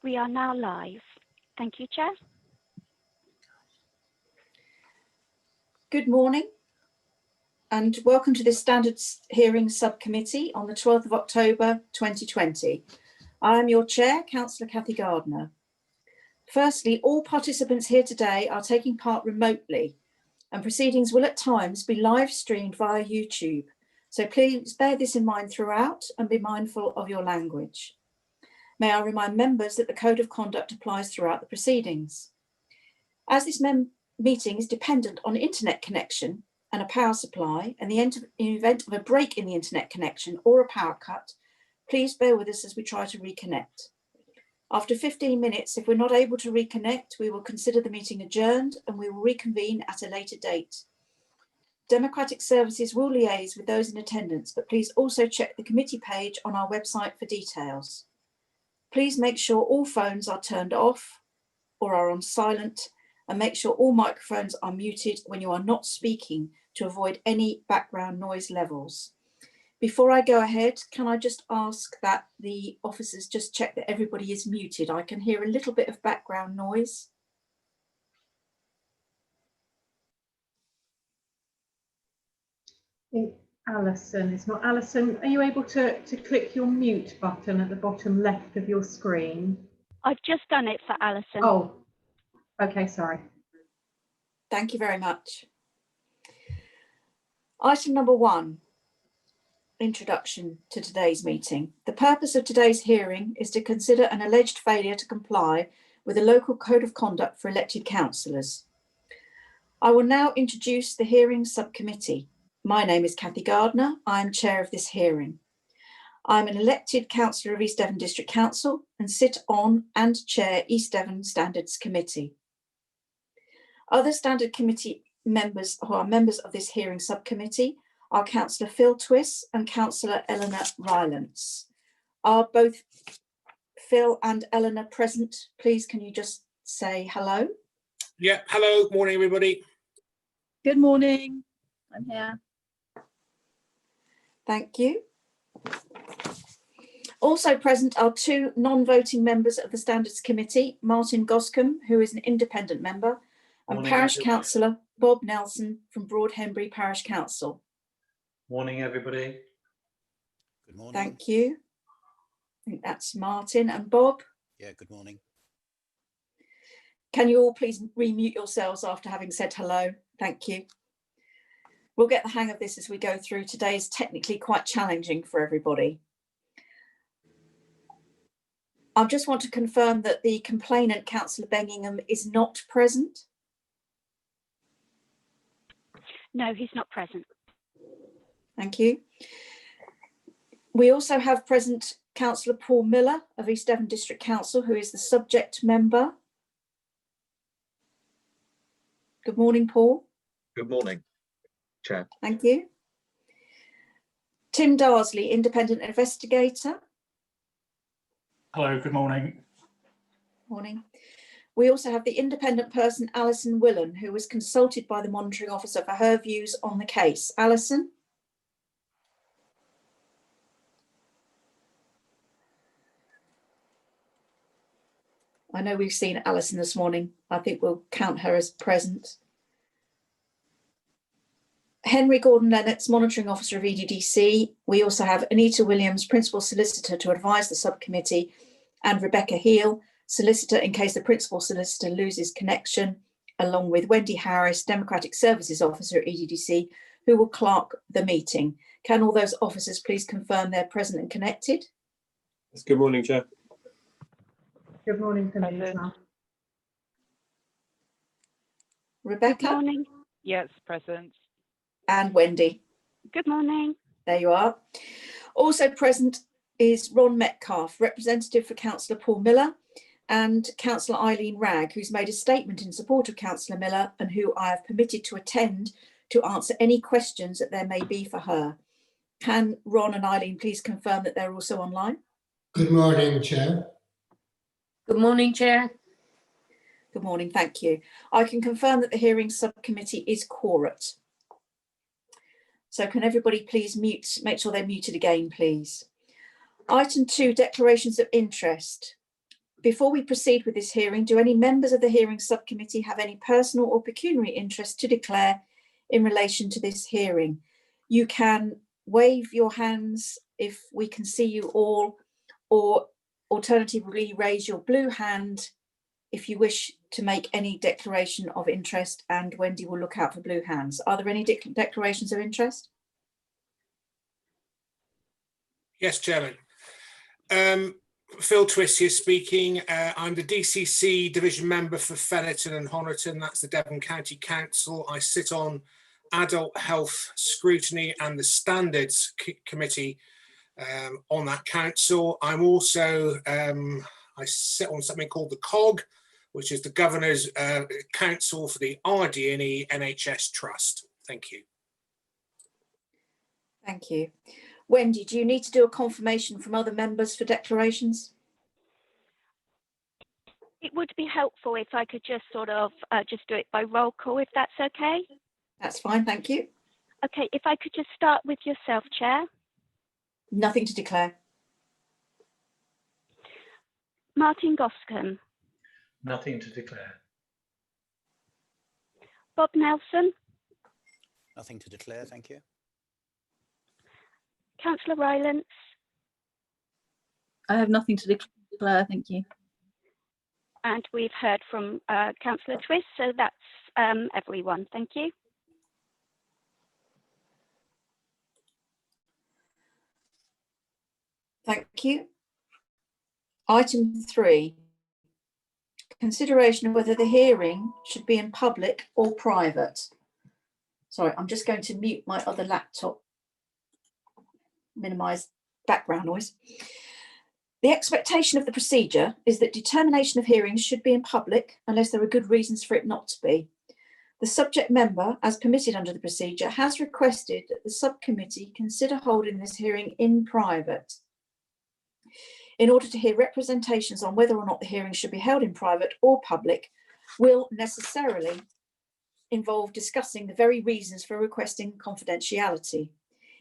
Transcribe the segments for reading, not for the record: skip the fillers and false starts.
We are now live. Thank you, Chair. Good morning and welcome to this Standards Hearing Subcommittee on the 12th of October 2020. I am your Chair, Councillor Cathy Gardner. Firstly, all participants here today are taking part remotely and proceedings will at times be live streamed via YouTube. So please bear this in mind throughout and be mindful of your language. May I remind members that the Code of Conduct applies throughout the proceedings. As this meeting is dependent on internet connection and a power supply, and in the event of a break in the internet connection or a power cut, please bear with us as we try to reconnect. After 15 minutes, if we're not able to reconnect, we will consider the meeting adjourned and we will reconvene at a later date. Democratic Services will liaise with those in attendance, but please also check the committee page on our website for details. Please make sure all phones are turned off or are on silent, and make sure all microphones are muted when you are not speaking to avoid any background noise levels. Before I go ahead, can I just ask that the officers just check that everybody is muted? I can hear a little bit of background noise. I think Alison, it's not Alison. Are you able to click your mute button at the bottom left of your screen? I've just done it for Alison. Oh, okay, sorry. Thank you very much. Item number 1, introduction to today's meeting. The purpose of today's hearing is to consider an alleged failure to comply with the local code of conduct for elected councillors. I will now introduce the hearing subcommittee. My name is Cathy Gardner. I am chair of this hearing. I'm an elected councillor of East Devon District Council and sit on and chair East Devon Standards Committee. Other Standard Committee members who are members of this hearing subcommittee are Councillor Phil Twiss and Councillor Eleanor Rylance. Are both Phil and Eleanor present? Please, can you just say hello? Yeah, hello, morning everybody. Good morning, I'm here. Thank you. Also present are 2 non-voting members of the Standards Committee, Martin Goscombe, who is an independent member, and Morning, Parish everybody. Councillor Bob Nelson from Broadhenbury Parish Council. Morning, everybody. Good morning. Thank you. I think that's Martin and Bob. Yeah, good morning. Can you all please remute yourselves after having said hello? Thank you. We'll get the hang of this as we go through. Today is technically quite challenging for everybody. I just want to confirm that the complainant, Councillor Bengingham, is not present. No, he's not present. Thank you. We also have present Councillor Paul Miller of East Devon District Council, who is the subject member. Good morning, Paul. Good morning, Chair. Thank you. Tim Darsley, independent investigator. Hello, good morning. Morning. We also have the independent person, Alison Willan, who was consulted by the monitoring officer for her views on the case. Alison? I know we've seen Alison this morning. I think we'll count her as present. Henry Gordon-Lennox, monitoring officer of EDDC. We also have Anita Williams, principal solicitor to advise the subcommittee, and Rebecca Heel, solicitor in case the principal solicitor loses connection, along with Wendy Harris, Democratic Services Officer at EDDC, who will clerk the meeting. Can all those officers please confirm they're present and connected? Yes, good morning, Chair. Good morning, Anita. Rebecca? Good morning. Yes, present. And Wendy. Good morning. There you are. Also present is Ron Metcalfe, representative for Councillor Paul Miller, and Councillor Eileen Ragg, who's made a statement in support of Councillor Miller and who I have permitted to attend to answer any questions that there may be for her. Can Ron and Eileen please confirm that they're also online? Good morning, Chair. Good morning, Chair. Good morning, thank you. I can confirm that the hearing subcommittee is quorate. So can everybody please mute, make sure they're muted again, please. Item 2, declarations of interest. Before we proceed with this hearing, do any members of the hearing subcommittee have any personal or pecuniary interest to declare in relation to this hearing? You can wave your hands if we can see you all, or alternatively raise your blue hand if you wish to make any declaration of interest, and Wendy will look out for blue hands. Are there any declarations of interest? Yes, Chairman. Phil Twist here speaking. I'm the DCC division member for Fennerton and Honiton. That's the Devon County Council. I sit on Adult Health Scrutiny and the Standards Committee on that council. I'm also, I sit on something called the COG, which is the Governor's Council for the RD&E NHS Trust. Thank you. Thank you. Wendy, do you need to do a confirmation from other members for declarations? It would be helpful if I could just sort of just do it by roll call, if that's okay. That's fine, thank you. Okay, if I could just start with yourself, Chair. Nothing to declare. Martin Goscombe. Nothing to declare. Bob Nelson. Nothing to declare, thank you. Councillor Rylance. I have nothing to declare, thank you. And we've heard from Councillor Twist, so that's everyone. Thank you. Thank you. Item 3, consideration of whether the hearing should be in public or private. Sorry, I'm just going to mute my other laptop, minimise background noise. The expectation of the procedure is that determination of hearings should be in public unless there are good reasons for it not to be. The subject member, as permitted under the procedure, has requested that the subcommittee consider holding this hearing in private in order to hear representations on whether or not the hearing should be held in private or public will necessarily involve discussing the very reasons for requesting confidentiality.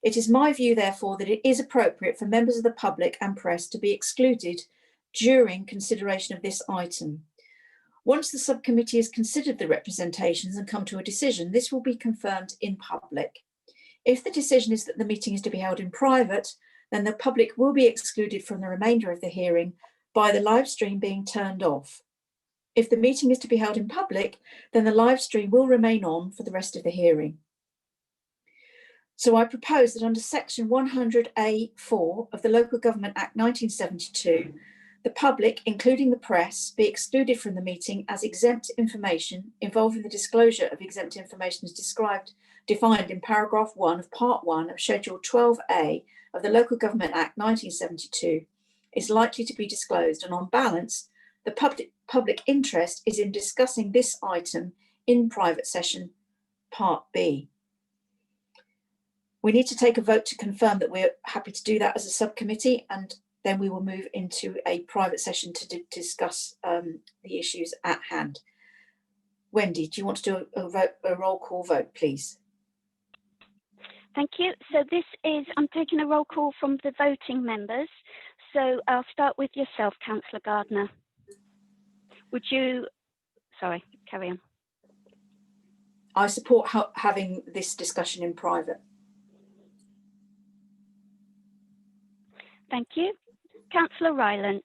It is my view, therefore, that it is appropriate for members of the public and press to be excluded during consideration of this item. Once the subcommittee has considered the representations and come to a decision, this will be confirmed in public. If the decision is that the meeting is to be held in private, then the public will be excluded from the remainder of the hearing by the live stream being turned off. If the meeting is to be held in public, then the live stream will remain on for the rest of the hearing. So I propose that under section 100A(4) of the Local Government Act 1972, the public, including the press, be excluded from the meeting as exempt information involving the disclosure of exempt information as defined in paragraph 1 of part 1 of schedule 12A of the Local Government Act 1972 is likely to be disclosed, and on balance, the public interest is in discussing this item in private session, part B. We need to take a vote to confirm that we're happy to do that as a subcommittee, and then we will move into a private session to discuss the issues at hand. Wendy, do you want to do a roll call vote, please? Thank you. So this is, I'm taking a roll call from the voting members. So I'll start with yourself, Councillor Gardner. Would you, sorry, carry on. I support having this discussion in private. Thank you. Councillor Rylance.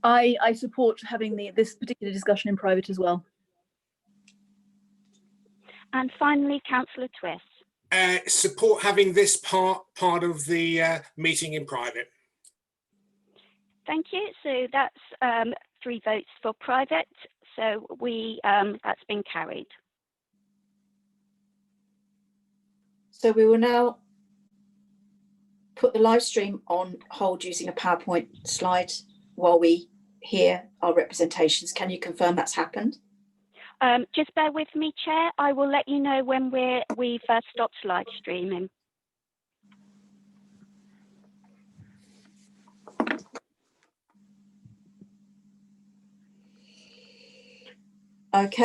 I support having this particular discussion in private as well. And finally, Councillor Twist. Support having this part of the meeting in private. Thank you. So that's 3 votes for private. So that's been carried. So we will now put the live stream on hold using a PowerPoint slide while we hear our representations. Can you confirm that's happened? Just bear with me, Chair. I will let you know when we've stopped live streaming. Okay.